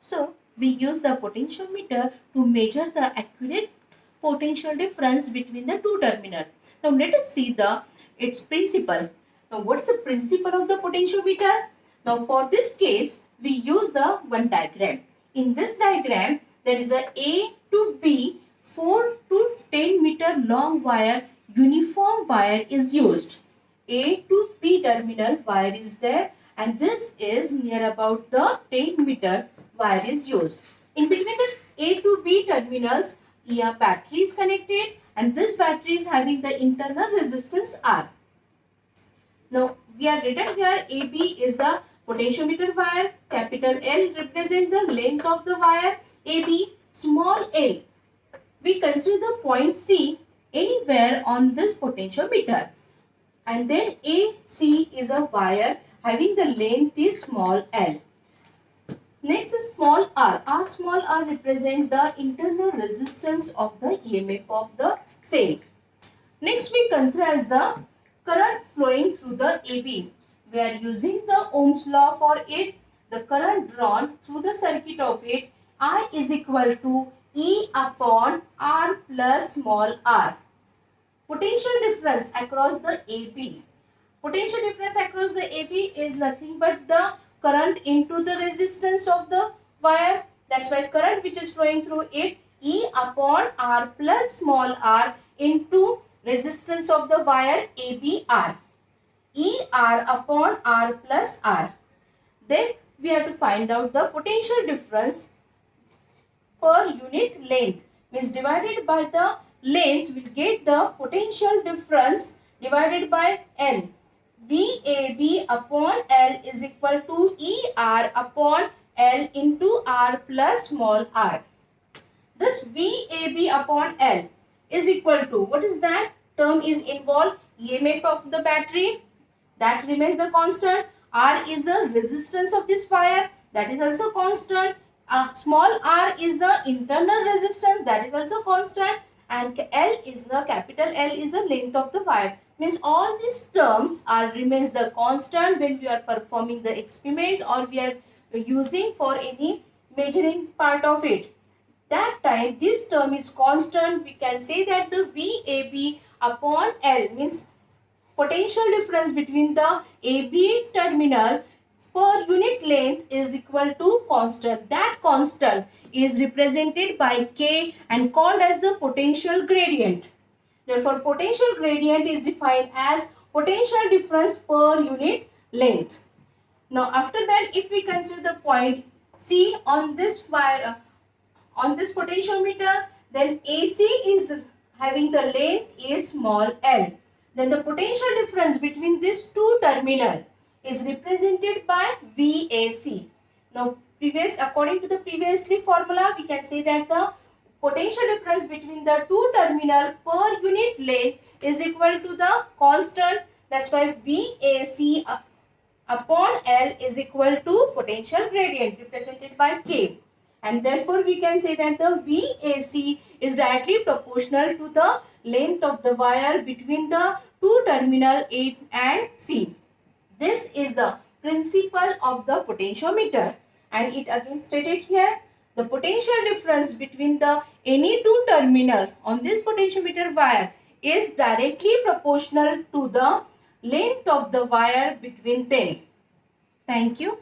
So we use the potentiometer to measure the accurate potential difference between the two terminals. Now let us see its principle. Now what is the principle of the potentiometer? Now for this case we use the one diagram. In this diagram there is A to B 4 to 10 meter long wire, uniform wire is used. A to B terminal wire is there and this is near about the 10 meter wire is used. In between the A to B terminals, a battery is connected and this battery is having the internal resistance R. Now we are written here AB is the potentiometer wire, capital L represent the length of the wire AB, small l. We consider the point C anywhere on this potentiometer. And then AC is a wire having the length is small l. Next is small r. Small r represent the internal resistance of the EMF of the cell. Next we consider as the current flowing through the AB. We are using the Ohm's law for it. The current drawn through the circuit of it, I is equal to E upon R plus small r. Potential difference across the AB. Potential difference across the AB is nothing but the current into the resistance of the wire. That's why current which is flowing through it, E upon R plus small r into resistance of the wire ABR. ER upon R plus R. Then we have to find out the potential difference per unit length. Means divided by the length will get the potential difference divided by L. VAB upon L is equal to ER upon L into R plus small r. This VAB upon L is equal to, what is that? Term is involved, EMF of the battery, that remains a constant. R is the resistance of this wire, that is also constant. Small r is the internal resistance, that is also constant. And L is the capital L is the length of the wire. Means all these terms remains the constant when we are performing the experiments or we are using for any measuring part of it. That time this term is constant. We can say that the VAB upon L means potential difference between the AB terminal per unit length is equal to constant. That constant is represented by K and called as the potential gradient. Therefore, potential gradient is defined as potential difference per unit length. Now, after that, if we consider the point C on this wire, on this potentiometer, then AC is having the length is small l. Then the potential difference between these two terminals is represented by VAC. Now, according to the previously formula, we can say that the potential difference between the two terminals per unit length is equal to the constant. That's why VAC upon L is equal to potential gradient represented by K. And therefore, we can say that the VAC is directly proportional to the length of the wire between the two terminal A and C. This is the principle of the potentiometer. And it again stated here, the potential difference between the any two terminal on this potentiometer wire is directly proportional to the length of the wire between them. Thank you.